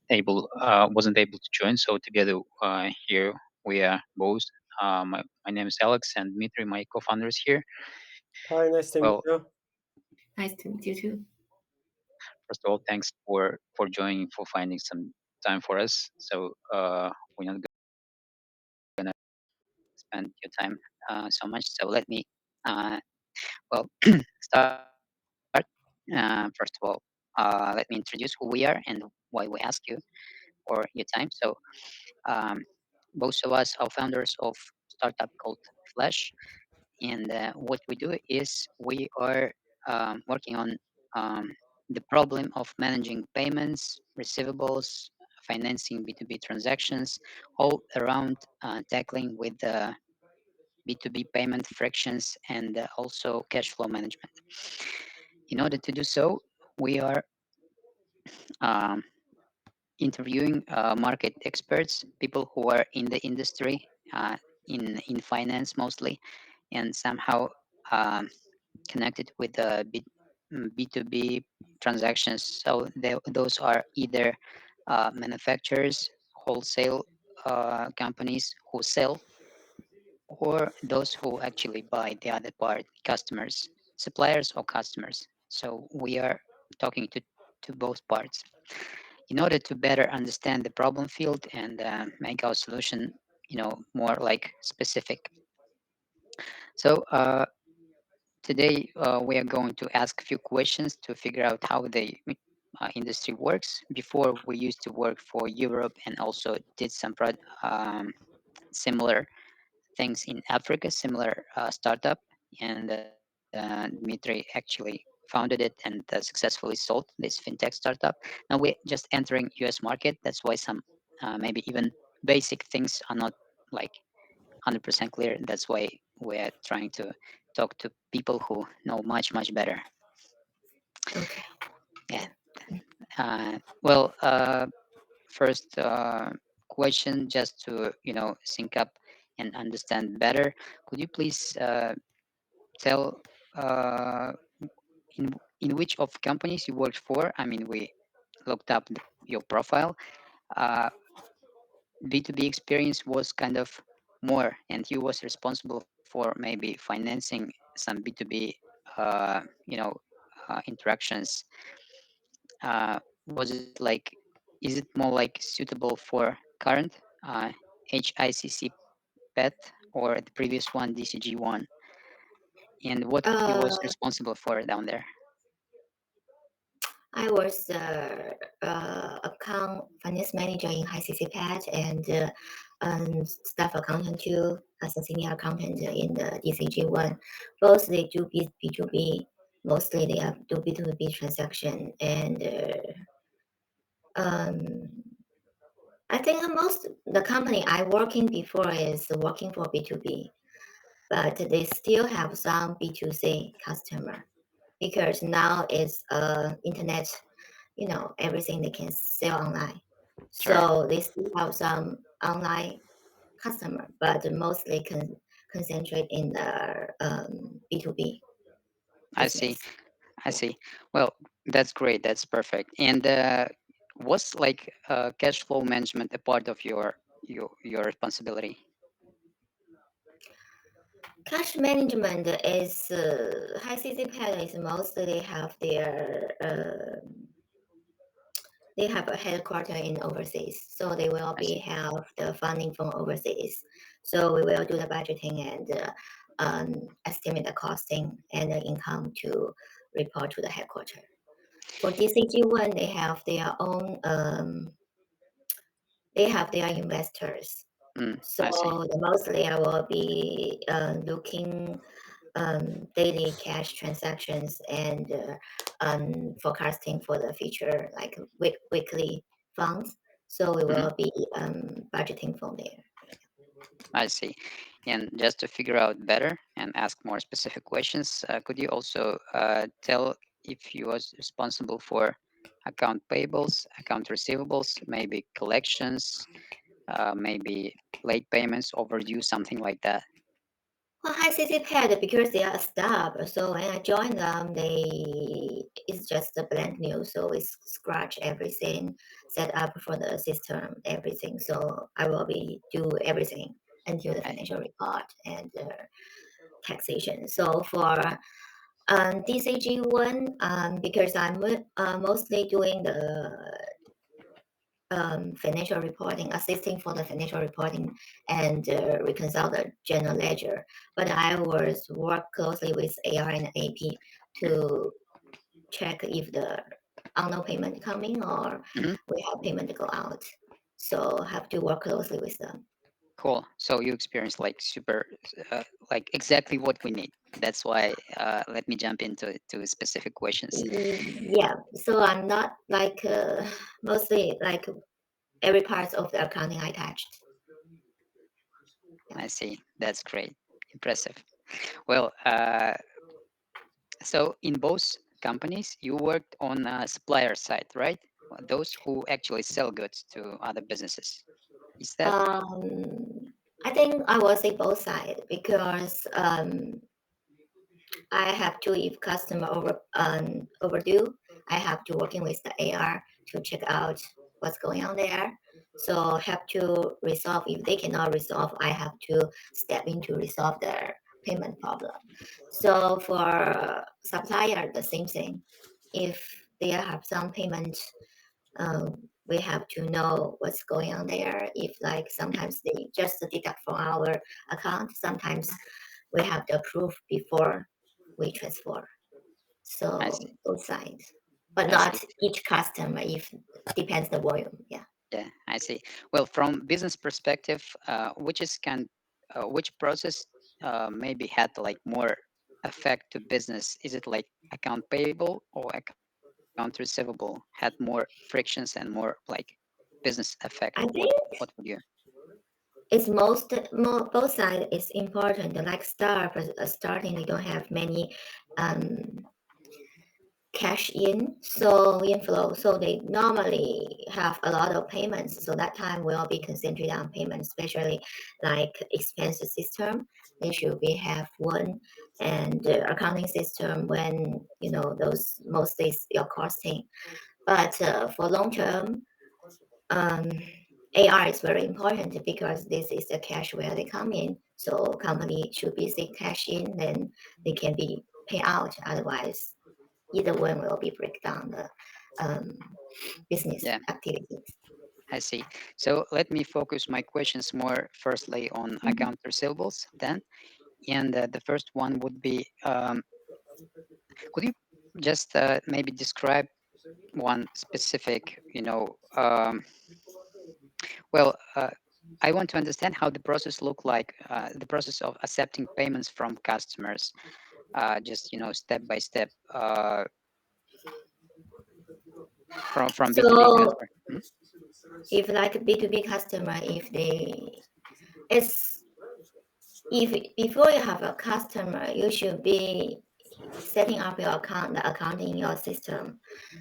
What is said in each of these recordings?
wasn't able to join. So together here we are both. My name is Alex and Dmitry, my co-founders here. Hi, nice to Well, meet you. Nice to meet you too. first of all, thanks for joining, for finding some time for us. So we're not gonna spend your time so much. So let me well start. First of all, let me introduce who we are and why we ask you for your time. So um, both of us are founders of startup called Flash, and what we do is we are working on um, the problem of managing payments, receivables, financing B2B transactions, all around tackling with B2B payment frictions and also cash flow management. In order to do so, we are um, interviewing market experts, people who are in the industry, in finance mostly, and somehow um, connected with the B2B transactions. So those are either manufacturers, wholesale companies who sell, or those who actually buy the other part, customers, suppliers or customers. So we are talking to both parts in order to better understand the problem field and make our solution, more like specific. So today we are going to ask a few questions to figure out how the industry works. Before we used to work for Europe and also did some similar things in Africa, similar startup, and Dmitry actually founded it and successfully sold this fintech startup. Now we're just entering US market. That's why some maybe even basic things are not like 100% clear. That's why we're trying to talk to people who know much better. Okay. Yeah. Yeah. Well, first question, just to sync up and understand better. Could you please tell uh, in which of companies you worked for? I mean, we looked up your profile. Uh, B2B experience was kind of more, and you was responsible for maybe financing some B2B, uh, you know, interactions. Was it like, is it more like suitable for current HICC PET or the previous one, DCG one? And what you was Uh, responsible for down there? I was account finance manager in HiCCPAT and staff accountant too, as a senior accountant in the DCG one. Both they do B2B, mostly they have do B2B transaction. And I think most the company I working before is working for B2B, but they still have some B2C customer because now it's internet, everything they can sell online. Sure, So they still have some online customer, but mostly concentrate in the B2B I see. business. I Yeah. see. Well, that's great. That's perfect. And was like cash flow management a part of your responsibility? Cash management is high CC Pad is mostly they have a headquarter in overseas, so they will I be see. have the funding from overseas. So we will do the budgeting and estimate the costing and the income to report to the headquarter. For DCG one, they have their investors. So I see. mostly I will be looking daily cash transactions and forecasting for the future, like weekly funds. So we Hmm. will be budgeting from there. I see. And just to figure out better and ask more specific questions, could you also tell if you was responsible for account payables, account receivables, maybe collections, maybe late payments, overdue, something like that? Well, HiCC Pad because they are a startup. So when I joined them, it's just a brand new. So it's scratch everything, set up for the system, everything. So I will be do everything until the I financial report and taxation. So for DCG one, because I'm mostly doing the financial reporting, assisting for the financial reporting and reconcile the general ledger. But I was work closely with AR and AP to check if the unknown payment coming or Mhm. we have payment to go out. So have to work closely with them. Cool. So you experience like super, like exactly what we need. That's why let me jump into to specific questions. Yeah, so I'm not like mostly like every part of the accounting I touched. I see. That's great. Impressive. Well, so in both companies, you worked on supplier side, right? Those who actually sell goods to other businesses. Is that I think I will say both sides because I have to, if customer overdue, I have to working with the AR to check out what's going on there. So have to resolve. If they cannot resolve, I have to step in to resolve their payment problem. So for supplier, the same thing. If they have some payment, we have to know what's going on there. If like sometimes they just deduct from our account, sometimes we have to approve before we transfer. I So see. both sides, but I see. not each customer. If depends the volume. Yeah. Yeah, I see. Well, from business perspective, which process maybe had like more effect to business? Is it like account payable or account receivable had more frictions and more like business effect? I What think what would you? it's most more both sides is important. Like starting, we don't have many um, cash in, so inflow. So they normally have a lot of payments. So that time will be concentrated on payments, especially like expense system. They should be have one and the accounting system when you know those mostly is your costing. But for long term, um, AR is very important because this is the cash where they come in. So company should be see cash in, then they can be pay out. Otherwise, either one will be break down the um, business Yeah, activities. I see. So let me focus my questions more firstly on Mhm. account receivables then. And the first one would be, could you just maybe describe one specific, well, I want to understand how the process look like, the process of accepting payments from customers, just step by step, from B2B So customer. Mhm. if like a B2B customer, if they it's if before you have a customer, you should be setting up your account, the account in your system.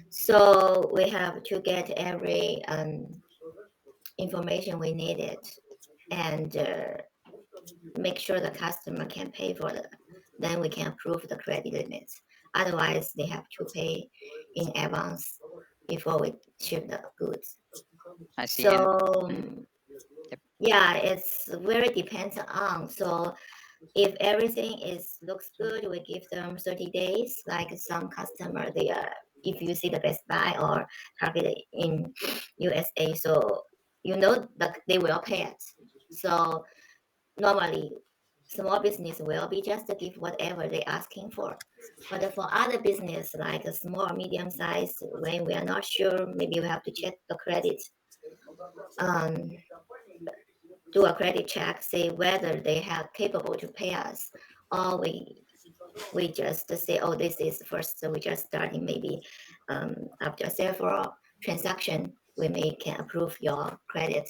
So we have to get every information we needed and make sure the customer can pay for it. Then we can approve the credit limits. Otherwise, they have to pay in advance before we ship the goods. I see. So And mhm, yep, yeah, it's very depends on. So if everything is looks good, we give them 30 days. Like some customer, they are if you see the Best Buy or Target in USA, so you know that they will pay it. So normally small business will be just to give whatever they're asking for. But for other business like a small medium size, when we are not sure, maybe we have to check the credit, um, do a credit check, see whether they have capable to pay us, or we just say, oh, this is first, so we just starting maybe after several transaction, we may can approve your credit.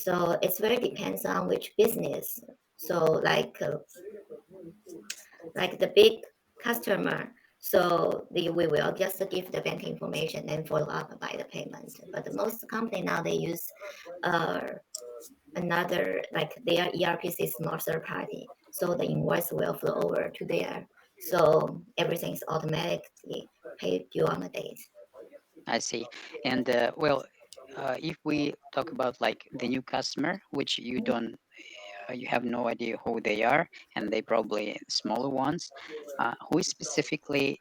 So it's very depends on which business. So like the big customer, so we will just give the bank information and follow up by the payment. But most company now they use uh, another like their ERP system or third party. so the invoice will flow over to there. So everything's automatically paid due on the date. I see. And well, if we talk about like the new customer, which you don't, you have no idea who they are, and they probably smaller ones, who specifically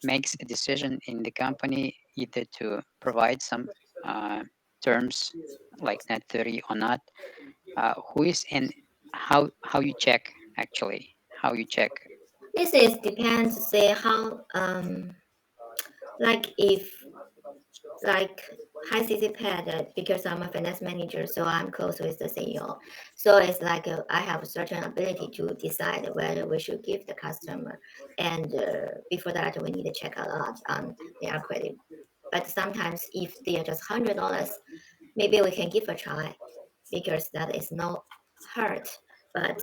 makes a decision in the company either to provide some uh, terms like net 30 or not? Who is and how you check actually? How you check? This is depends say how like if like hi CC Pad because I'm a finance manager, so I'm close with the CEO. So it's like I have a certain ability to decide whether we should give the customer, and before that we need to check a lot on their credit. But sometimes if they are just $100, maybe we can give a try because that is no hurt. But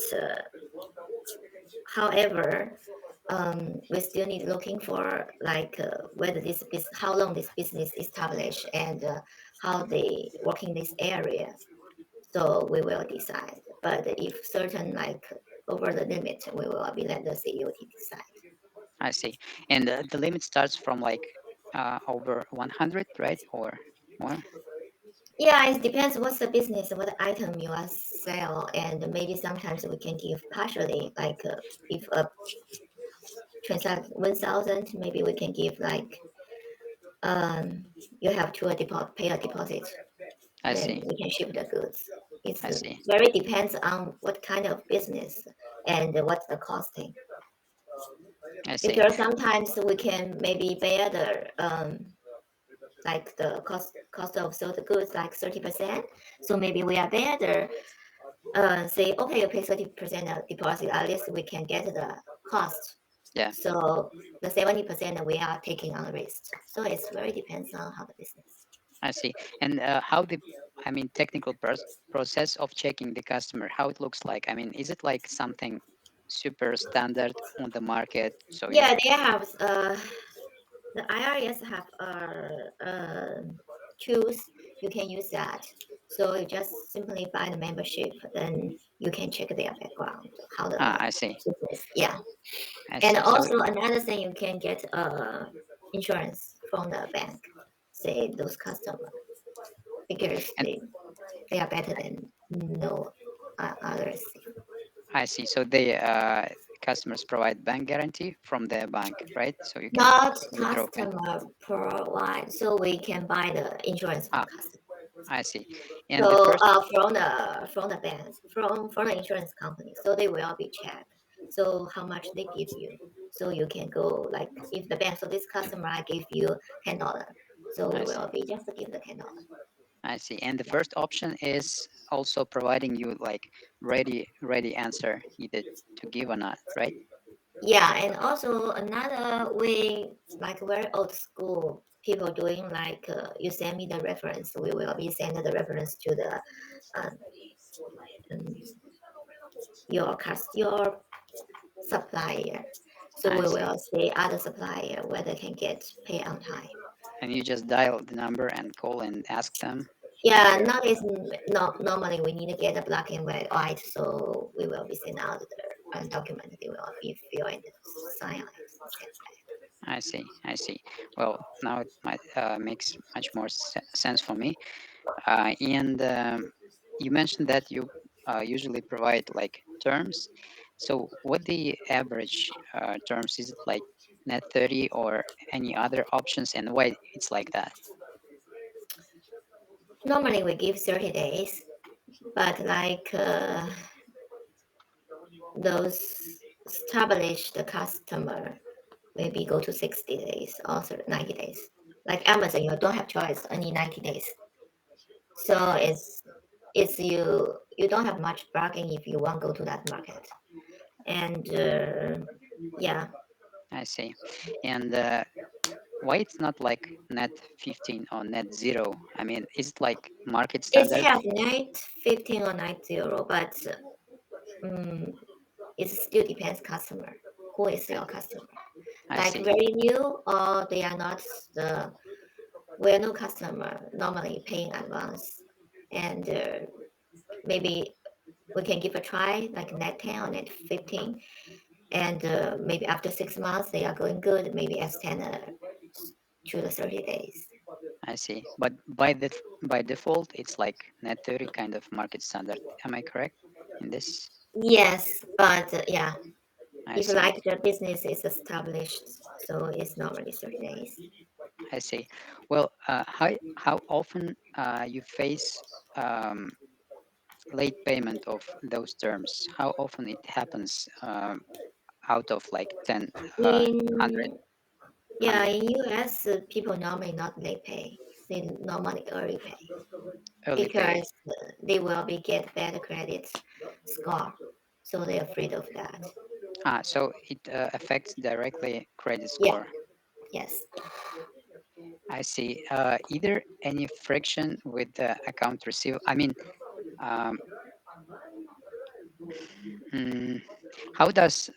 however, we still need looking for like whether how long this business established and how they work in this area. So we will decide. But if certain like over the limit, we will be let the CEO to decide. I see. And the limit starts from like over 100, right? Or more? Yeah, it depends what's the business, what item you are sell, and maybe sometimes we can give partially, like if a transact 1,000, maybe we can give like um you have to pay a deposit, I then see. we can ship the goods. It's I see. very depends on what kind of business and what's the costing. I see. Because sometimes we can maybe bear the like the cost of sold goods like 30%. So maybe we are better say okay you pay 30% of deposit, at least we can get the cost. Yeah, So the 70% we are taking on the risk. So it's very depends on how the business. I see. And how the, I mean, technical process of checking the customer, how it looks like. I mean, is it like something super standard on the market? So you, Yeah, they have the IRS have tools you can use that. So you just simply buy the membership, then you can check their background, how the I see. business. Yeah, I and see. So also another thing you can get insurance from the bank. Say those customers because and they are better than no others. I see. So they customers provide bank guarantee from their bank, right? So you can Not withdraw. customer provide, so we can buy the insurance from Ah, customer. I see. And the So first, from the banks, from the insurance company, so they will be checked. So how much they give you, so you can go like if the bank, so this customer I give you $10, so we I will see. be just to give the $10. I see. And the first option is also providing you like ready answer either to give or not, right? Yeah, and also another way, like very old school people doing, like you send me the reference, we will be sending the reference to the um, um, your supplier. So I we see. will see other supplier whether can get pay on time. And you just dial the number and call and ask them Yeah, either. not is not normally we need to get a black and white, so we will be sending out the document. They will be filled and sign on it. Send back. I see. I see. Well, now it might makes much more sense for me. And you mentioned that you usually provide like terms. So what the average terms is it like net 30 or any other options and why it's like that? Normally we give 30 days, but like those established customer maybe go to 60 days or 90 days. Like Amazon, you don't have choice, only 90 days. So it's you don't have much bargain if you want to go to that market. And yeah, I see. And why it's not like net 15 or net zero? I mean, is it like market it standard? has night 15 or night 0, but um, it still depends customer. Who is I your customer? I Like see. very new or they are not the well no customer normally paying advance and maybe we can give a try, like net 10 or net 15. And maybe after 6 months, they are going good, maybe extend to the 30 days. I see. But by default, it's like net 30 kind of market standard. Am I correct in this? Yes, but yeah, I if see. like the business is established, so it's normally 30 days. I see. Well, how often you face late payment of those terms? How often it happens out of like 10, uh, In 100, Yeah, in US, people normally not late pay. They normally early pay early pay? because they will be get better credit score, so they're afraid of that. So it affects directly credit Yeah, score. yes. I see. Either any friction with the account receivable. I mean, um, mm, how does,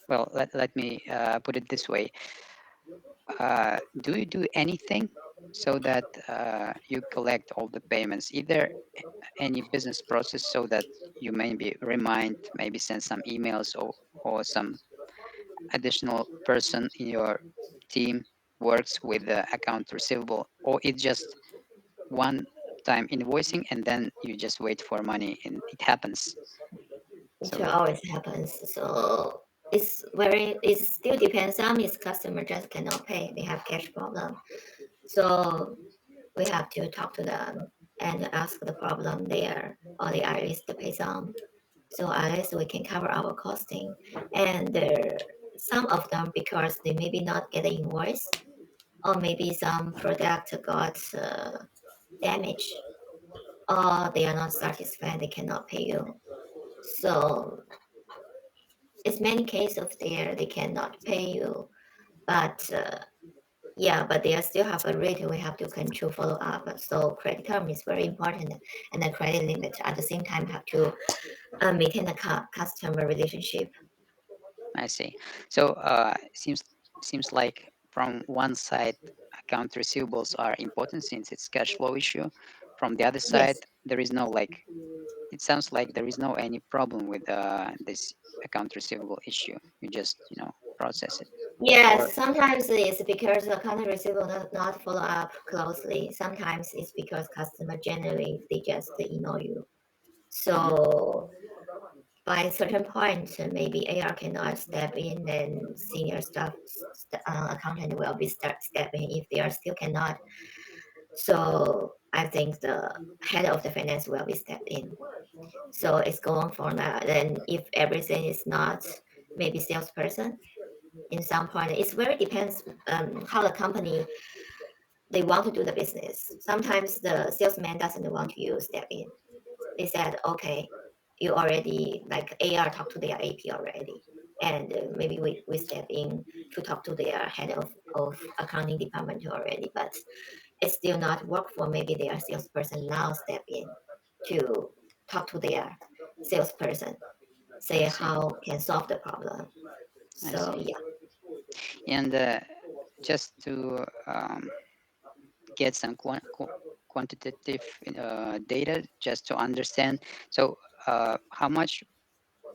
well, let me put it this way. Do you do anything so that you collect all the payments? Either any business process so that you maybe remind, maybe send some emails, or some additional person in your team works with the account receivable, or it's just one time invoicing and then you just wait for money and it happens. It So always happens. So it still depends. Some is customer just cannot pay. They have cash problem. So we have to talk to them and ask the problem there, or they at least pay some. So at least we can cover our costing. And some of them, because they maybe not get the invoice, or maybe some product got damaged, or they are not satisfied, they cannot pay you. So it's many cases of there they cannot pay you, but yeah, but they still have a rate we have to control follow up. So credit term is very important, and the credit limit at the same time have to maintain the customer relationship. I see. So seems like from one side, account receivables are important since it's cash flow issue. From the other side, Yes. there is no like. It sounds like there is no any problem with this account receivable issue. You just process it. Or Yes, sometimes it's because the account receivable not follow up closely. Sometimes it's because customer generally they just ignore you. mhm, So by a certain point, maybe AR cannot step in, then senior staff accountant will be stepping if they are still cannot. So I think the head of the finance will be stepped in. So it's going for that. Then if everything is not maybe salesperson in some point, it's very depends how the company they want to do the business. Sometimes the salesman doesn't want you step in. They said, okay, you already like AR talk to their AP already. And maybe we step in to talk to their head of accounting department already, but it's still not work for maybe their salesperson now step in to talk to their salesperson, say I see. how can solve the problem. I So see. yeah. And just to get some quantitative data, just to understand. So, how much?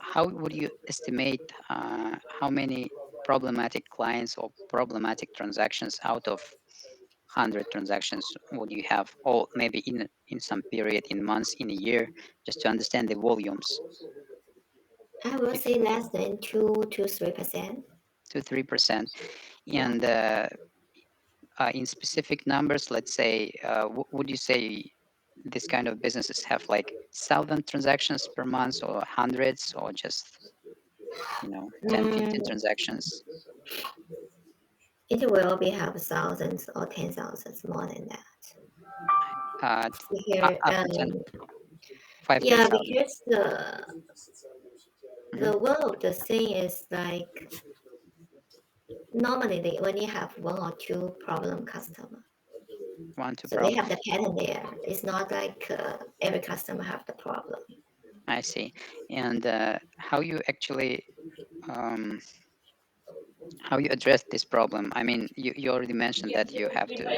How would you estimate how many problematic clients or problematic transactions out of 100 transactions would you have, or maybe in some period, in months, in a year, just to understand the volumes? I will If say less than 2 to 3%. 2-3%, Yeah. and in specific numbers, let's say, would you say this kind of businesses have like 1,000 transactions per month, or hundreds, or just 10, 15 Mm, transactions it will be have thousands or 10,000s more than that. Here, up to 10, 5 ten yeah, thousand. because Mm-hmm. the one of the thing is like normally they only have one or two problem customer, One two so they problem. have the pattern there. It's not like every customer have the problem. I see. And how you actually um, how you address this problem? I mean, you already mentioned that you have to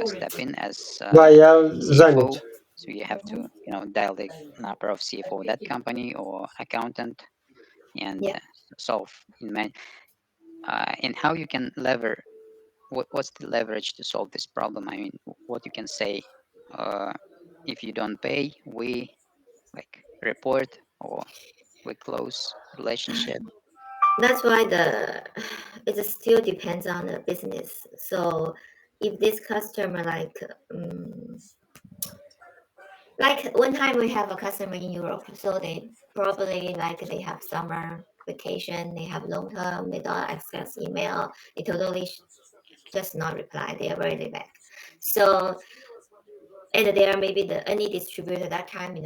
step in as Да, я занят. CFO. So you have to, dial the number of CFO of that company or accountant and Yeah, solve in man. And how you can what's the leverage to solve this problem? I mean, what you can say, uh, if you don't pay, we like report or we close relationship. that's why it still depends on the business. So if this customer um, like one time we have a customer in Europe, so they probably they have summer vacation, they have long term, they don't access email, they totally just not reply, they are very back. So and they are maybe the only distributor that time in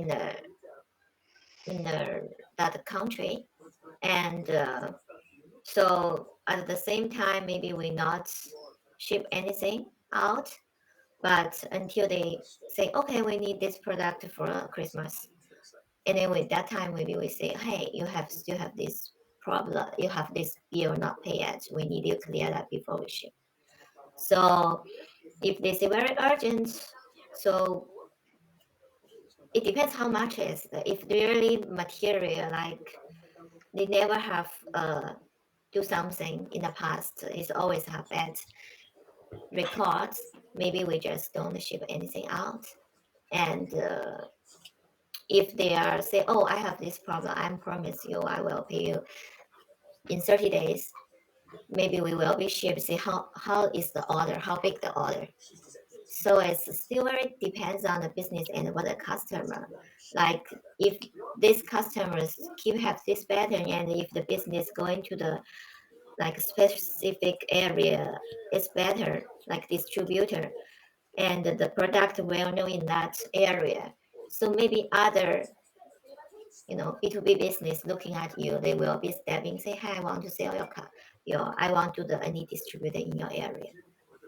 the that country, and so at the same time maybe we not ship anything out, but until they say okay we need this product for Christmas. And then with that time, maybe we say, hey, you still have this problem. You have this bill not paid yet. We need you to clear that before we ship. So if this is very urgent, so it depends how much is. If really material, like they never have do something in the past, it's always have bad records. Maybe we just don't ship anything out. And if they are say, oh, I have this problem, I promise you, I will pay you in 30 days, maybe we will be shipped. See how is the order, how big the order. So it's still very depends on the business and what the customer. Like if these customers keep have this pattern, and if the business going to the like specific area is better, like distributor, and the product well known in that area. So maybe other B2B business looking at you, they will be stepping, say, "Hi, I want to sell your car. I want to the any distributor in your area."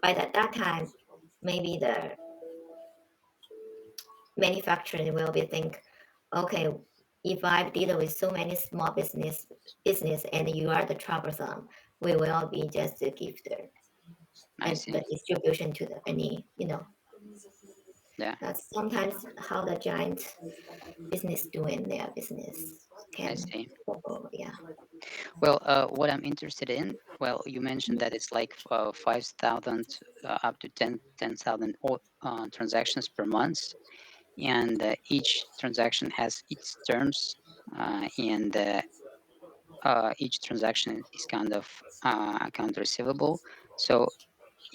By that time, maybe the manufacturer will be think, "Okay, if I deal with so many small business and you are the troublesome, we will be just to give the I and the see. distribution to the any. Yeah, That's sometimes how the giant business doing their business I can see. go. Yeah. Well, what I'm interested in, well, you mentioned that it's like 5,000 up to 10,000 transactions per month, and each transaction has its terms, and each transaction is kind of account receivable. So,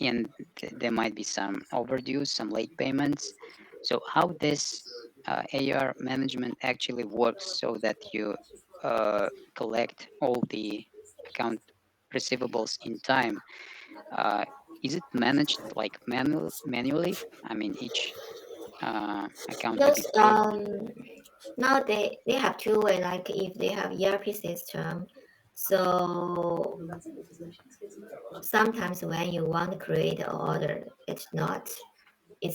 and there might be some overdue, some late payments. So, how this AR management actually works so that you collect all the account receivables in time? Uh, is it managed like manually? I mean, each account to be Those paid. now they have two way, like if they have ERP system, so sometimes when you want to create an order, it's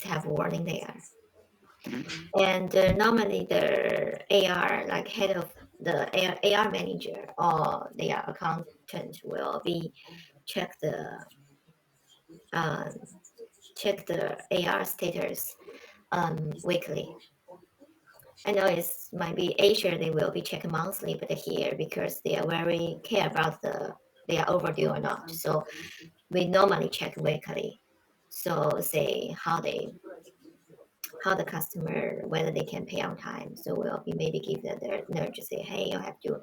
have warning there. Mhm. And normally the AR, like head of the AR manager or their accountant will be check the um, check the AR status weekly. I know it's might be Asia they will be checked monthly, but here because they are very care about they are overdue or not. So we normally check weekly. So say how the customer whether they can pay on time. So we'll be maybe give them their nudge to say, hey, you have to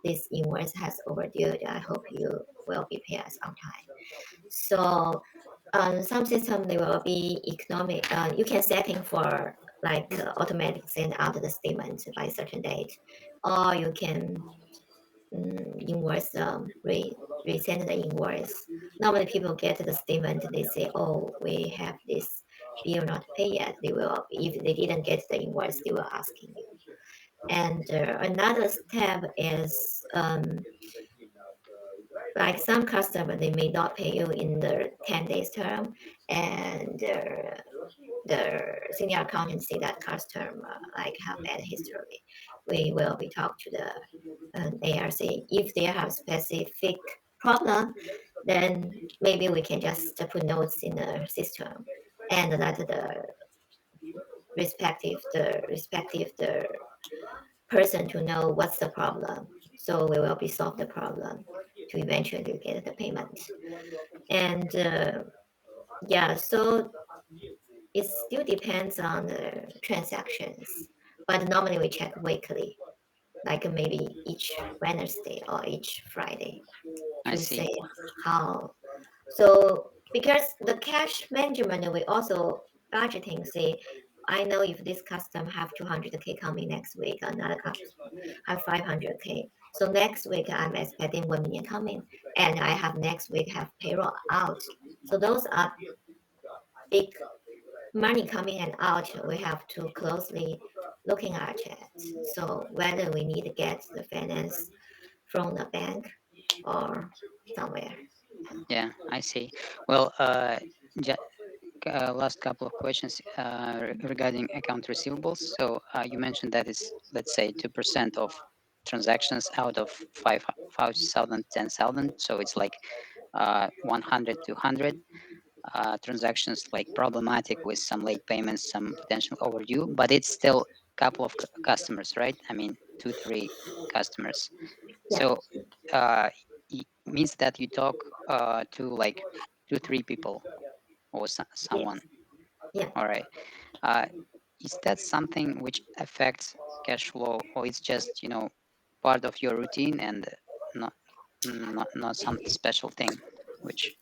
this invoice has overdue. I hope you will be pay us on time. So some system they will be economic. You can setting for like automatic send out the statement by certain date, or you can invoice resend the invoice. Normally people get the statement, they say, oh, we have this bill not paid yet. They will, if they didn't get the invoice, they will asking you. And another step is like some customer they may not pay you in the 10 days term, and the senior accountant see that customer like have bad history. We will be talk to the ARC. If they have specific problem, then maybe we can just put notes in the system and let respective the person to know what's the problem. So we will be solve the problem to eventually get the payment. And yeah, so it still depends on the transactions, but normally we check weekly, like maybe each Wednesday or each Friday I to see. say how. So because the cash management, we also budgeting say, I know if this custom have 200K coming next week, another custom have 500K. So next week I'm expecting 1 million coming, and I have next week have payroll out. So those are big money coming and out. We have to closely looking at it. So whether we need to get the finance from the bank or somewhere. Yeah, I see. Well, last couple of questions regarding account receivables. So you mentioned that is, let's say, 2% of transactions out of 5,000, 10,000. So it's like 100 to 100 transactions, like problematic with some late payments, some potential overdue, but it's still a couple of customers, right? I mean, two, three customers. Yeah. So means that you talk to like two, three people or someone. Yes. Yeah. All right. Uh, is that something which affects cash flow, or it's just part of your routine and not not some special thing which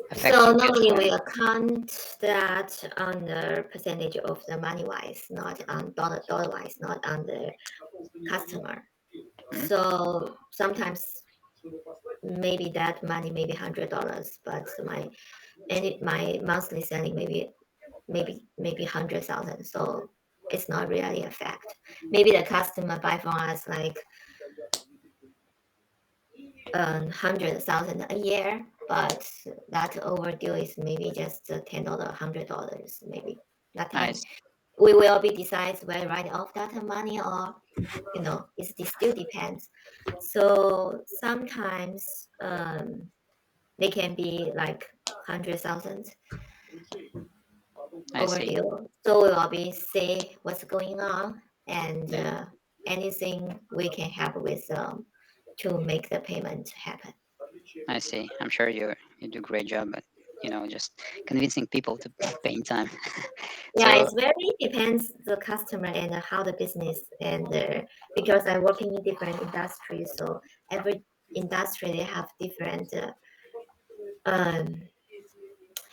affects So your cash normally flow? we account that on the percentage of the money wise, not on dollar wise, not on the customer. Mhm. So sometimes maybe that money maybe $100, but my monthly selling maybe 100,000. So it's not really a fact. Maybe the customer buy from us like 100,000 a year, but that overdue is maybe just $10, $100 maybe. That time Nice. we will be decides whether write off that money or it still depends. So sometimes they can be like 100,000 I see. overdue. So we will be see what's going on and Yeah, anything we can help with to make the payment happen. I see. I'm sure you do a great job at just convincing people to pay in time. Yeah, So it's very depends the customer and how the business and because I work in different industries, so every industry they have different um,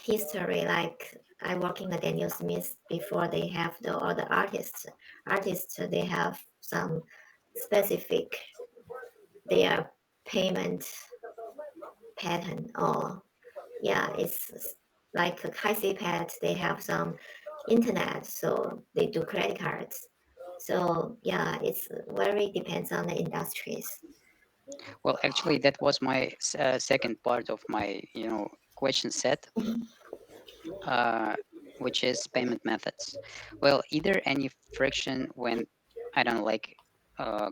history. Like I work in the Daniel Smith before they have all the artists they have some specific their payment pattern or yeah, it's like a HiCPAD, they have some internet, so they do credit cards. So yeah, it's very depends on the industries. well, actually, that was my second part of my question set, uh, which is payment methods. Well, either any friction when I don't know, like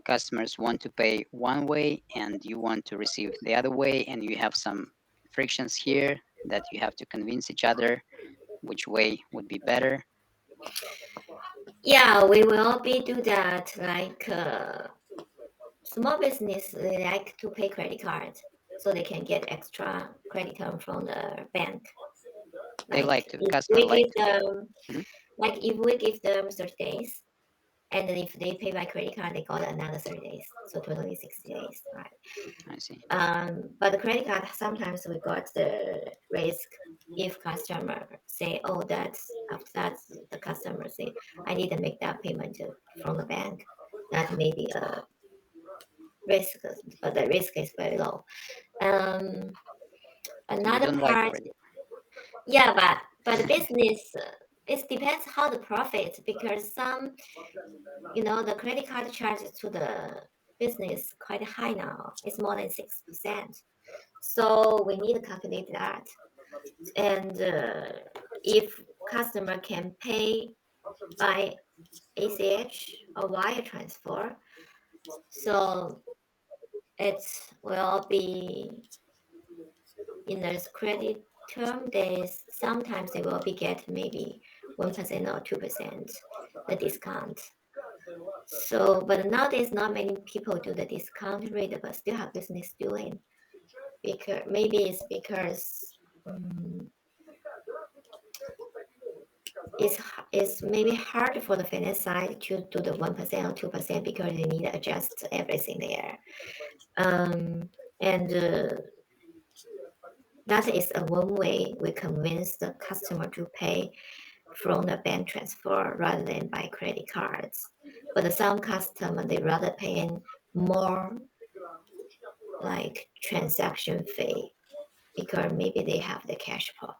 customers want to pay one way and you want to receive the other way, and you have some frictions here that you have to convince each other which way would be better. Yeah, we will be do that. Like small business, they like to pay credit card, so they can get extra credit card from the bank. They Like like to if customer we like give to. them, Mhm. like if we give them 30 days, and then if they pay by credit card, they got another 30 days. So totally 60 days, right? I see. But the credit card, sometimes we got the risk if customer say, oh, that's after that, the customer say, I need to make that payment from the bank. That may be a risk, but the risk is very low. Um, So you another don't like part, credit. yeah, but the business, it depends how the profit because the credit card charges to the business quite high now. It's more than 6%. So we need to calculate that. And if customer can pay by ACH or wire transfer, so it will be in this credit term days. Sometimes they will be get maybe 1% or 2% the discount. So, but nowadays not many people do the discount rate, but still have business doing. Because maybe it's because it's maybe hard for the finance side to do the 1% or 2% because they need to adjust everything there. And that is a one way we convince the customer to pay from the bank transfer rather than by credit cards. But some customer they rather paying more like transaction fee because maybe they have the cash pool.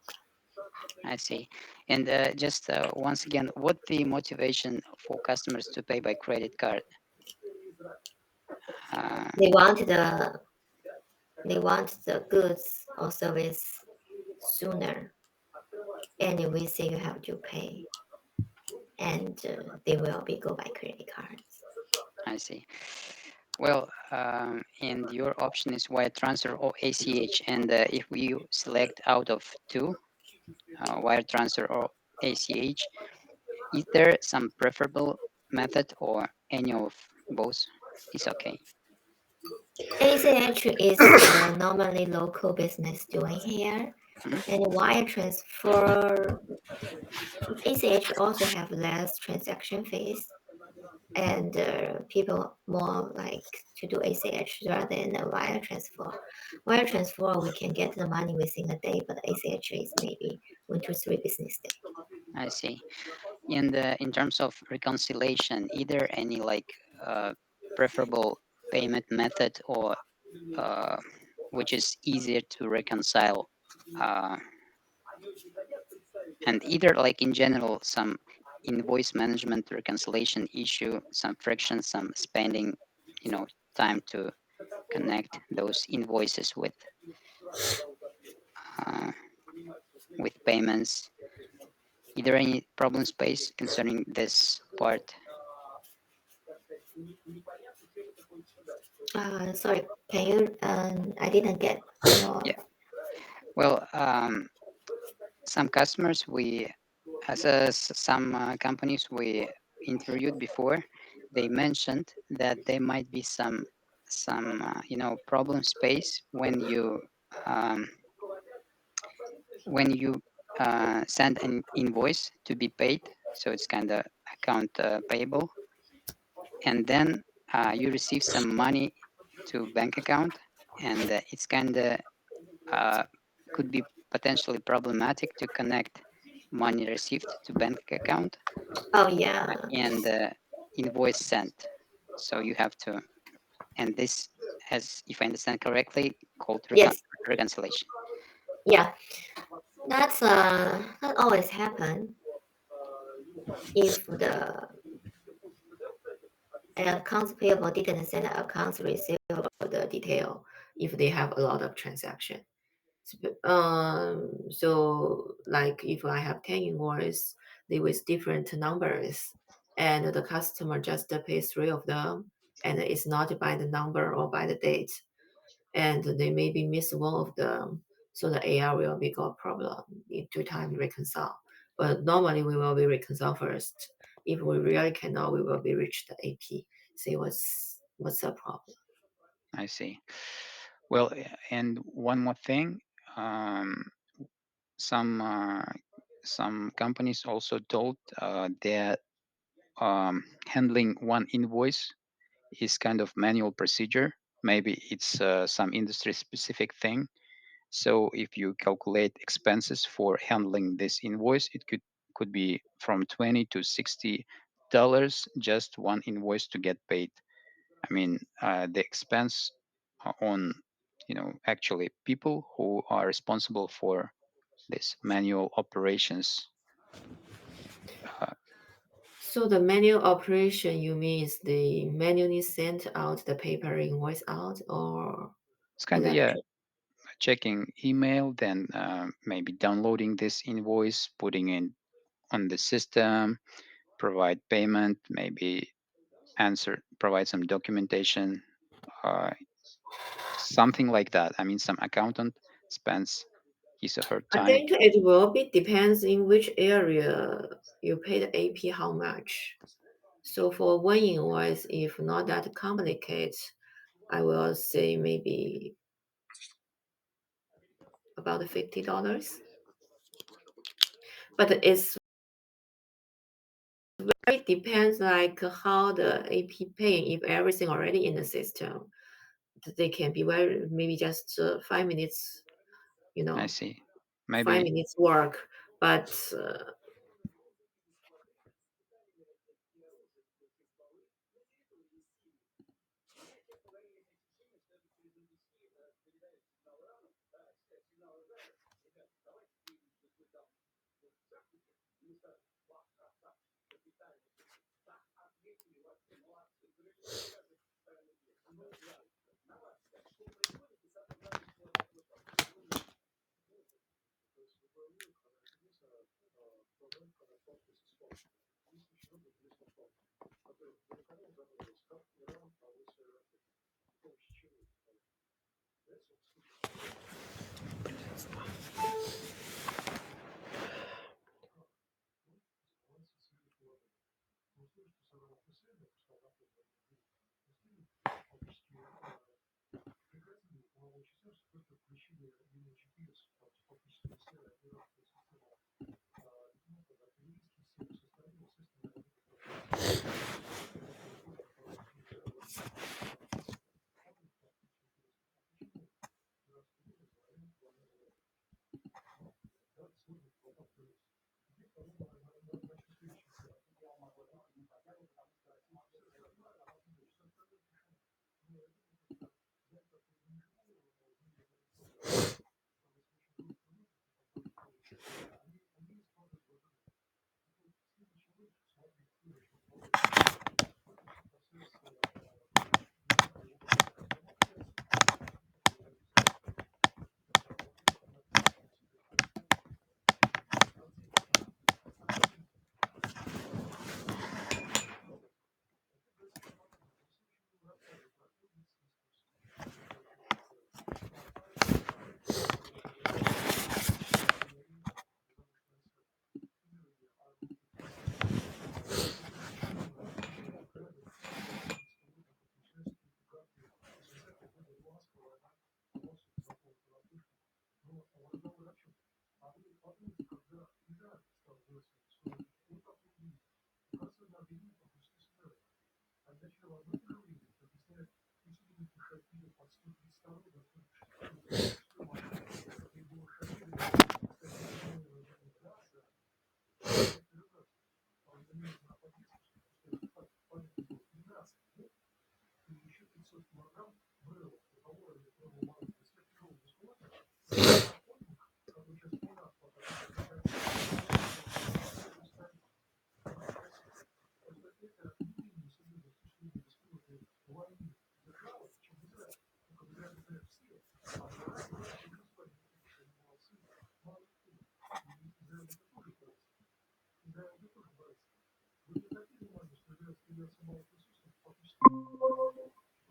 I see. And just once again, what the motivation for customers to pay by credit card? Uh, They want the goods or service sooner, and we say you have to pay, and they will be go by credit cards. I see. Well, and your option is wire transfer or ACH. And if we select out of two, wire transfer or ACH, is there some preferable method or any of both is okay? ACH is normally local business doing here, Mhm. and wire transfer ACH also have less transaction fees, and people more like to do ACH rather than a wire transfer. Wire transfer we can get the money within a day, but ACH is maybe 1 to 3 business days. I see. And in terms of reconciliation, either any like preferable payment method or uh, which is easier to reconcile, uh, and either like in general some invoice management reconciliation issue, some friction, some spending, you know, time to connect those invoices uh, with payments. Is there any problem space concerning this part? Sorry, can you? I didn't get your. Yeah. Well, some customers we, some companies we interviewed before, they mentioned that there might be some you know problem space um, when you send an invoice to be paid, so it's kind of account payable, and then you receive some money to bank account, and it's kind of uh, could be potentially problematic to connect money received to bank account Oh yeah, and invoice sent. So you have to, and this has, if I understand correctly, called yes, reconciliation. yeah. That always happen if the accounts payable didn't send accounts receivable the detail if they have a lot of transaction. So like if I have 10 invoice, they with different numbers, and the customer just pay three of them, and it's not by the number or by the date, and they maybe miss one of them, so the AR will be got problem in due time reconcile. But normally we will be reconcile first. If we really cannot, we will be reach the AP. See what's the problem. I see. Well, and one more thing, some some companies also told that handling one invoice is kind of manual procedure. Maybe it's some industry specific thing. So if you calculate expenses for handling this invoice, it could be from 20 to $60 just one invoice to get paid. I mean, the expense on actually people who are responsible for this manual operations. Uh, So the manual operation you mean is the manually sent out the paper invoice out or it's kind of, yeah, electric? checking email, then maybe downloading this invoice, putting in on the system, provide payment, maybe provide some documentation, uh, something like that. I mean, some accountant spends. his or her I time. think it will be depends in which area you pay the AP how much. So for one invoice, if not that complicated, I will say maybe about $50. But it's very depends like how the AP paying. If everything already in the system, they can be very maybe just 5 minutes, you I know, see. 5 Maybe. minutes work. But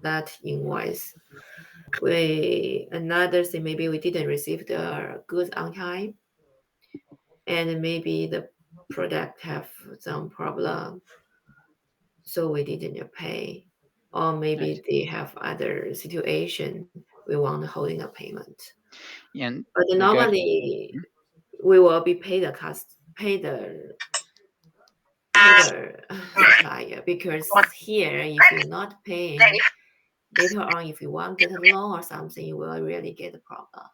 that invoice. We another thing maybe we didn't receive the goods on time, and maybe the product have some problem, so we didn't pay, or I maybe see. they have other situation we want holding a payment. And But regard. normally Mhm. we will be pay the supplier, because here if you're not paying later on, if you want to get a loan or something, you will really get a problem.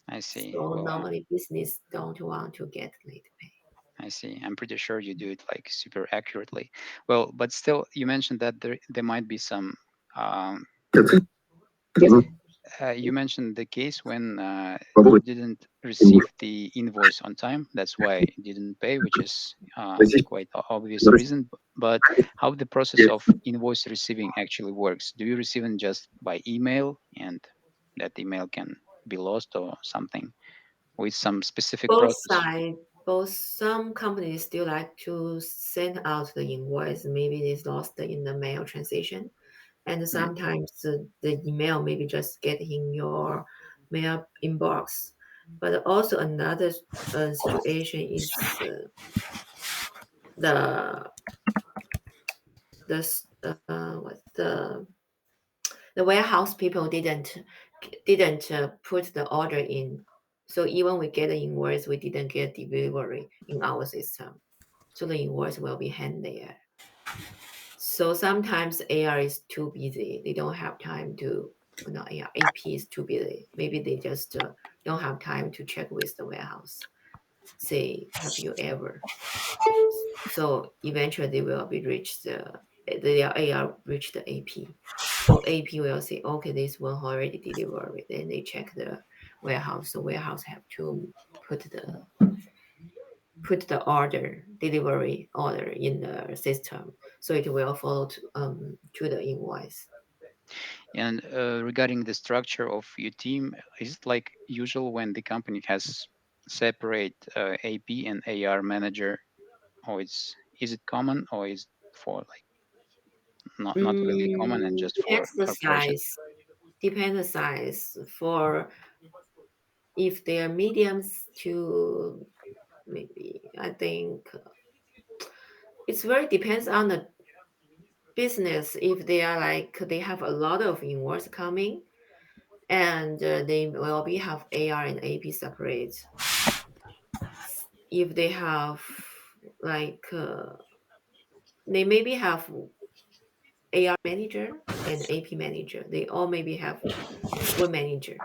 I see. So Well, normally business don't want to get late pay. I see. I'm pretty sure you do it like super accurately. Well, but still, you mentioned that there might be some. Um, you mentioned the case when you didn't receive the invoice on time. That's why you didn't pay, which is quite obvious reason. But how the process of invoice receiving actually works? Do you receive it just by email, and that email can be lost or something with some specific Both process? sides, both some companies still like to send out the invoice. Maybe it's lost in the mail transition, and Mm, sometimes the email maybe just get in your mail inbox. But also another situation is the what's the warehouse people didn't put the order in. So even we get the invoice, we didn't get delivery in our system. So the invoice will be hand there. So sometimes AR is too busy. They don't have time to, yeah, AP is too busy. Maybe they just don't have time to check with the warehouse. Say, have you ever? So eventually they will be reached their AR reach the AP. So AP will say, okay, this one already delivered. Then they check the warehouse. The warehouse have to put the order delivery order in the system, so it will follow to the invoice. And regarding the structure of your team, is it like usual when the company has separate AP and AR manager, or is it common, or is it for like not really common and just for Depends the corporation? size. Depends the size. For if they are mediums to maybe, I think it's very depends on the business. If they are like they have a lot of invoice coming, and they will be have AR and AP separate. If they have like they maybe have AR manager and AP manager. They all maybe have one manager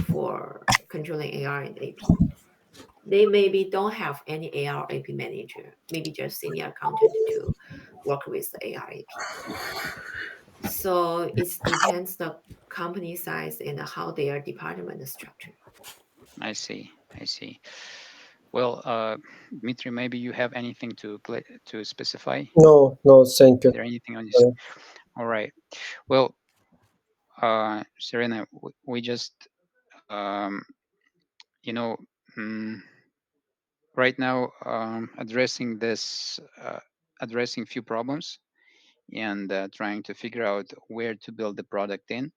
for controlling AR and AP. They maybe don't have any AR AP manager, maybe just senior accountant to work with the AR AP. So it depends the company size and how their department is structured. I see. I see. Well, Dmitry, maybe you have anything to specify? Is No, no, thank you. there anything on this? All right. Well, Serena, we just, um, you know, mm, right now addressing few problems and trying to figure out where to build the product in.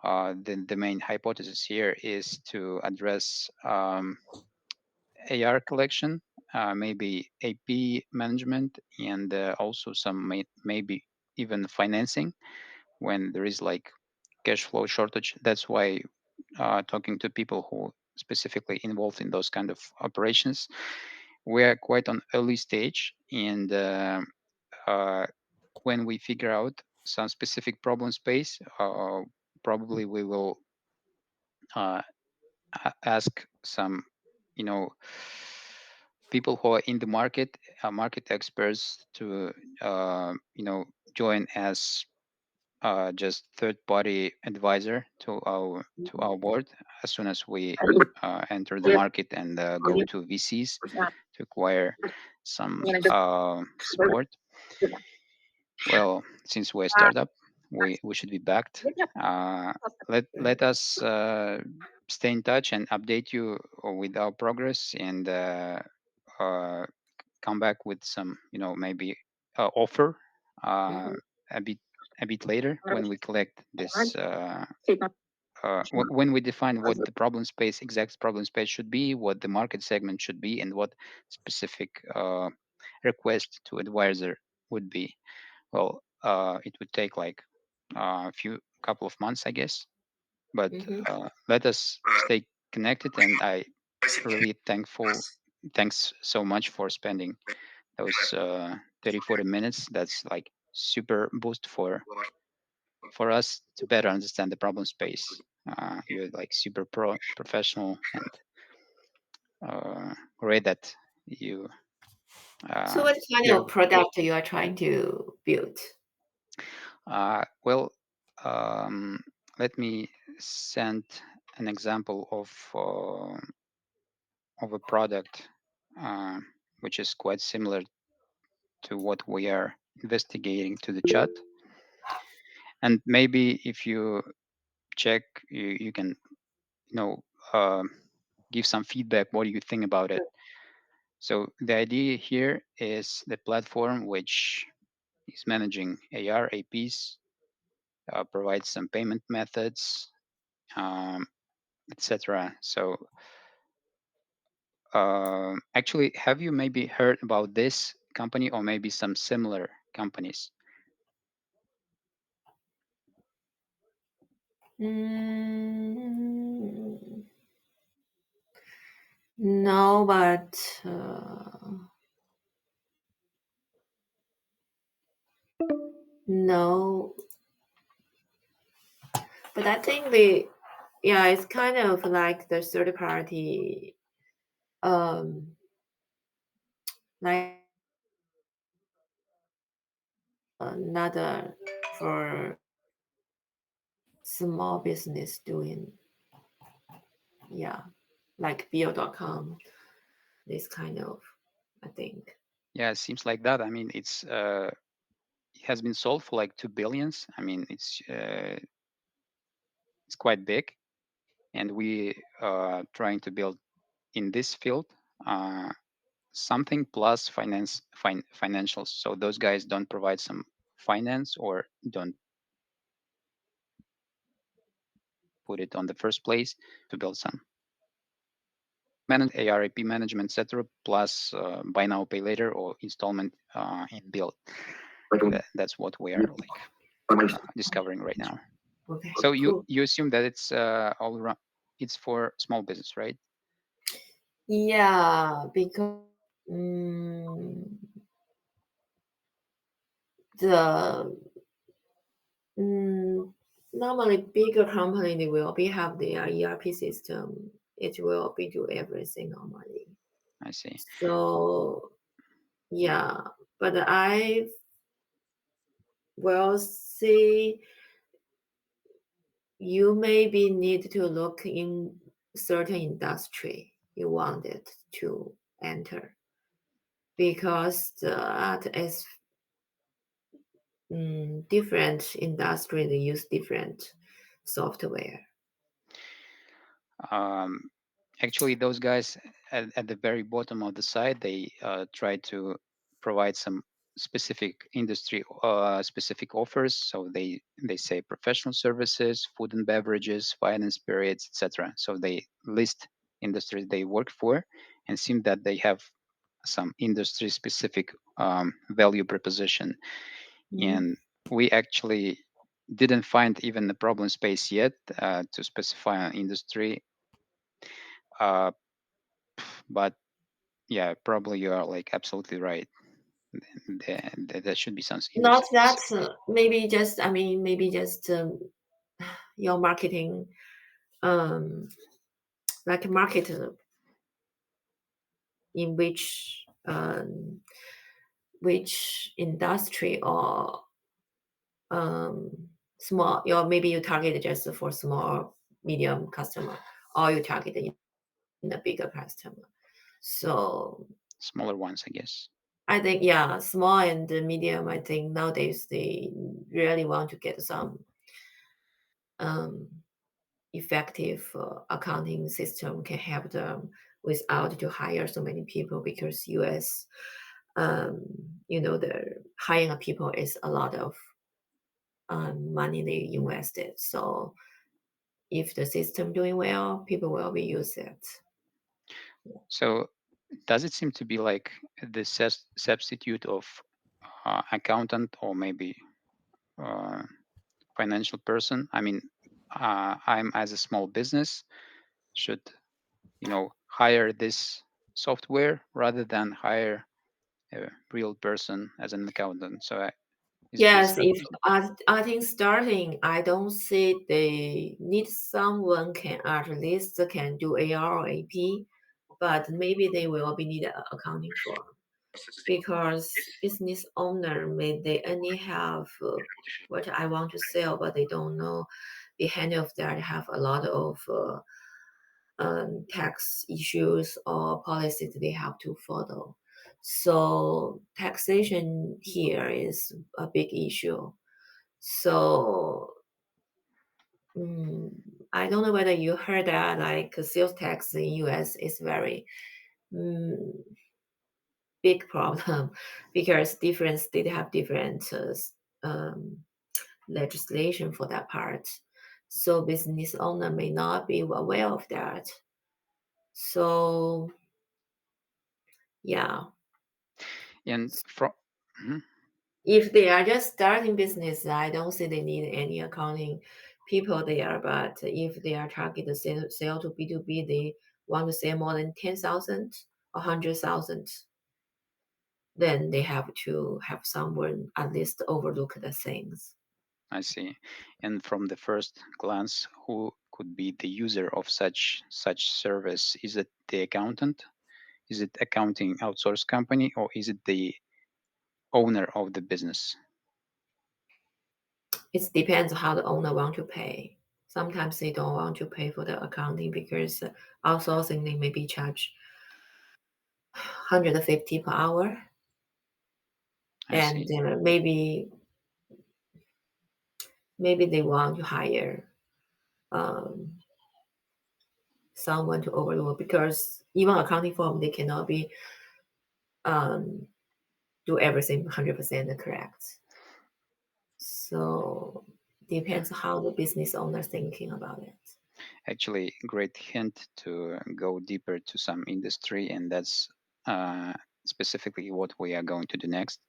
The main hypothesis here is to address AR collection, maybe AP management, and also some maybe even financing when there is like cash flow shortage. That's why talking to people who specifically involved in those kind of operations, we are quite on early stage, and when we figure out some specific problem space, probably we will uh, ask some, you know, people who are in the market, market experts, to join as just third party advisor to our board as soon as we enter the market and go to VCs to acquire some support. Well, since we're a startup, we should be backed. Uh, let us stay in touch and update you with our progress, and uh, come back with some, maybe offer uh, a bit later when we collect this. When we define what the exact problem space should be, what the market segment should be, and what specific request to advisor would be. Well, it would take like a couple of months, I guess. But Mhm. let us stay connected, and I really thanks so much for spending those 30, 40 minutes. That's like super boost for us to better understand the problem space. You're like super professional, and great that you So uh, what kind you're of product you are trying to build? well. Um, Let me send an example of a product uh, which is quite similar to what we are investigating to the chat. And maybe if you check, you can, you know, uh, give some feedback. What do you think about it? So the idea here is the platform which is managing AR, APs, provides some payment methods, etc. So Actually, have you maybe heard about this company or maybe some similar companies? Mm, no, but no, but I think it's kind of like the third party, like another for small business doing, like Bill.com, this kind of, I think. Yeah, it seems like that. I mean, it has been sold for like 2 billions. I mean, it's quite big, and we trying to build in this field uh, something plus financials. So those guys don't provide some finance or don't put it on the first place to build some ARAP management, etc. Plus buy now, pay later or installment in build. That's what we are like discovering right now. Okay, So cool. you assume that it's all around, it's for small business, right? Yeah, because mm, the normally bigger company they will be have their ERP system. It will be do everything normally. I see. So yeah, but I will see you maybe need to look in certain industry you wanted to enter because that is different industry they use different software. Um, Actually, those guys at the very bottom of the site, they try to provide some specific industry specific offers. So they say professional services, food and beverages, wine and spirits, etc. So they list industries they work for, and seem that they have some industry specific value proposition. Mhm. And we actually didn't find even the problem space yet to specify an industry. Uh, but yeah, probably you are like absolutely right. There should be some Not industry that specific. maybe just I mean maybe just your marketing um like market in which industry or small or maybe you target just for small medium customer or you target in a bigger customer. So Smaller ones, I guess. I think small and medium. I think nowadays they really want to get some um, effective accounting system can help them without to hire so many people because U.S. The hiring of people is a lot of money they invested. So if the system doing well, people will be use it. So does it seem to be like the substitute of accountant or maybe uh, financial person? I mean, I'm as a small business should hire this software rather than hire a real person as an accountant. So is this Yes, if confusing? I think starting, I don't see they need someone can at least can do AR or AP, but maybe they will be need a accounting firm because business owner may they only have what I want to sell, but they don't know behind of that have a lot of tax issues or policies they have to follow. So taxation here is a big issue. So mm, I don't know whether you heard that like sales tax in US is very mm, big problem because different state have different um, legislation for that part. So business owner may not be aware of that. So Yeah. And from If they are just starting business, I don't think they need any accounting people there. But if they are target to sell to B2B, they want to sell more than 10,000 or 100,000, then they have to have someone at least overlook the things. I see. And from the first glance, who could be the user of such service? Is it the accountant? Is it accounting outsource company, or is it the owner of the business? It depends how the owner want to pay. Sometimes they don't want to pay for the accounting because outsourcing they maybe charge 150 per hour, I and see. maybe they want to hire um, someone to overlook, because even accounting firm they cannot be um, do everything 100% correct. So Yeah. depends how the business owner thinking about it. Actually, great hint to go deeper to some industry, and that's uh, specifically what we are going to do next.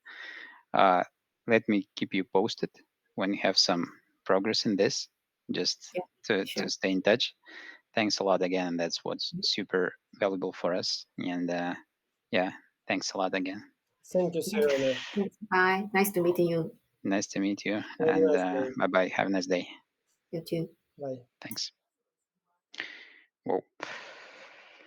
Uh, Let me keep you posted when you have some progress in this, just Yeah, to sure. stay in touch. Thanks a lot again. That's what's super valuable for us. And yeah, thanks a lot again. Thank you, Yes. Serena. Thanks. Bye. Nice to meet you. Nice to meet you. Have a And nice day. bye bye. Have a nice day. You too. Bye. Thanks. Whoa.